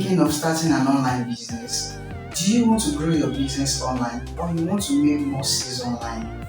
thinking of starting an online business? Do you want to grow your business online or you want to make more sales online?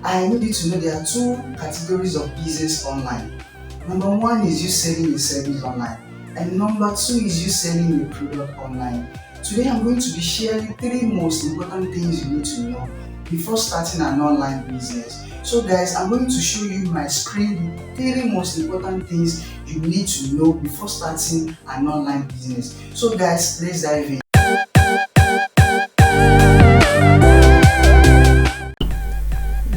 I need you to know there are two categories of business online. Number one is you selling a service online, and number two is you selling a product online. Today I'm going to be sharing three most important things you need to know before starting an online business. So guys, I'm going to show you my screen the three most important things you need to know before starting an online business. So guys, let's dive in.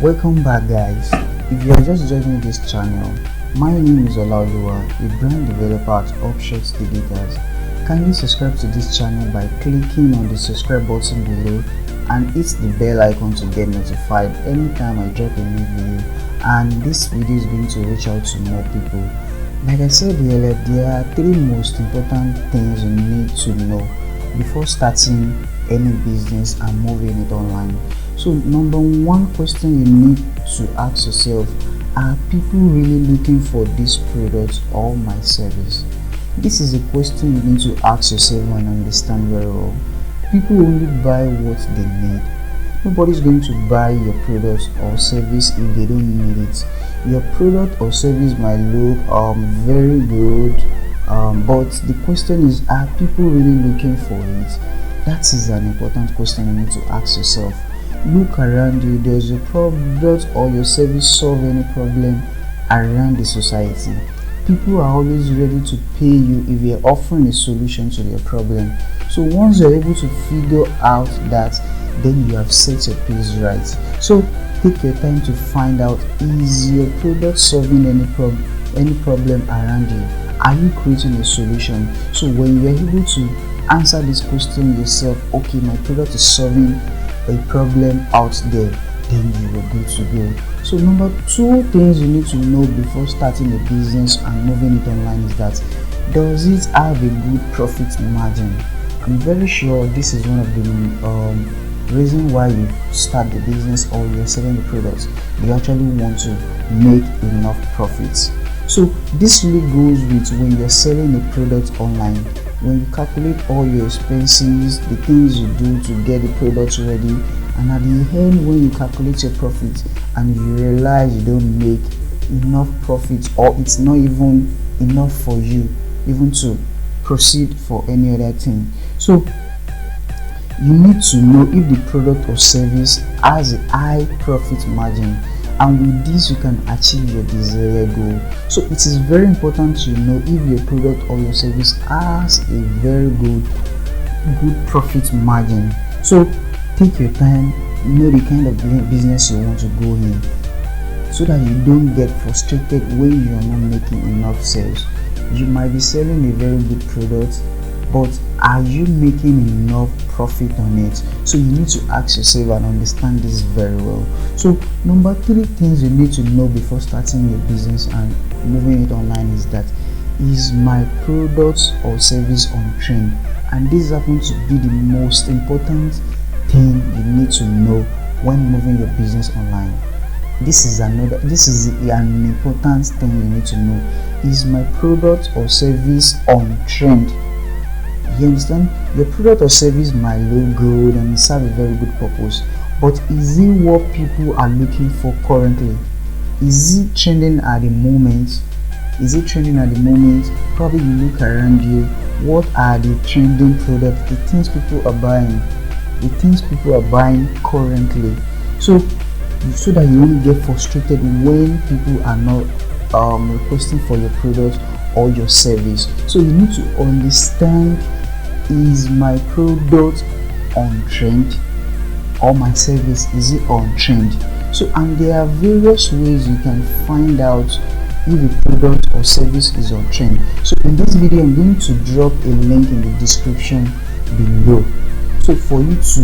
Welcome back guys. If you are just joining this channel, my name is Olaoluwa, a brand developer at Upshot Digitals. Kindly subscribe to this channel by clicking on the subscribe button below and hit the bell icon to get notified anytime I drop a new video, and this video is going to reach out to more people. Like I said earlier, there are three most important things you need to know before starting any business and moving it online. So number one question you need to ask yourself: are people really looking for this product or my service? This is a question you need to ask yourself and understand very well. People only buy what they need. Nobody's going to buy your product or service if they don't need it. Your product or service might look very good, but the question is, are people really looking for it? That is an important question you need to ask yourself. Look around you. Does your product or your service solve any problem around the society? People are always ready to pay you if you're offering a solution to their problem. So once you're able to figure out that, then you have set your pace right. So take your time to find out, is your product solving any problem around you? Are you creating a solution? So when you're able to answer this question yourself, okay, my product is solving a problem out there, then you are good to go. So number two things you need to know before starting a business and moving it online is that, does it have a good profit margin? I'm very sure this is one of the reasons why you start the business or you're selling the products. You actually want to make enough profits. So this really goes with when you're selling a product online. When you calculate all your expenses, the things you do to get the product ready, and at the end when you calculate your profit and you realize you don't make enough profit, or it's not even enough for you even to proceed for any other thing. So you need to know if the product or service has a high profit margin, and with this you can achieve your desired goal. So it is very important to know if your product or your service has a very good profit margin. So take your time, know the kind of business you want to go in, so that you don't get frustrated when you are not making enough sales. You might be selling a very good product, but are you making enough profit on it? So you need to ask yourself and understand this very well. So number three things you need to know before starting your business and moving it online is that, is my product or service on trend? And this happens to be the most important thing you need to know when moving your business online. This is an important thing you need to know. Is my product or service on trend? You understand? Your product or service might look good and serve a very good purpose, but is it what people are looking for currently? Is it trending at the moment? Probably you look around you. What are the trending products? The things people are buying currently. So that you won't get frustrated when people are not requesting for your product or your service. So you need to understand, is my product on trend or my service, is it on trend? So, and there are various ways you can find out if a product or service is on trend. So in this video I'm going to drop a link in the description below, so for you to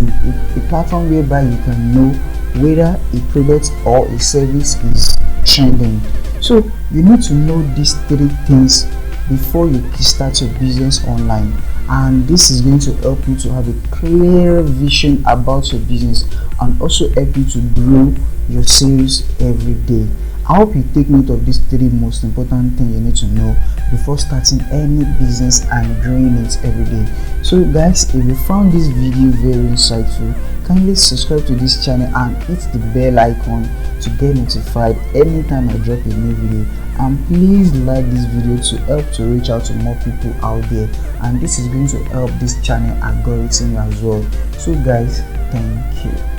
a platform whereby you can know whether a product or a service is trending. So you need to know these three things before you start your business online, and this is going to help you to have a clear vision about your business and also help you to grow your sales every day. I hope you take note of these 3 most important things you need to know before starting any business and growing it every day. So guys, if you found this video very insightful, kindly subscribe to this channel and hit the bell icon to get notified anytime I drop a new video, and please like this video to help to reach out to more people out there, and this is going to help this channel algorithm as well. So guys, thank you.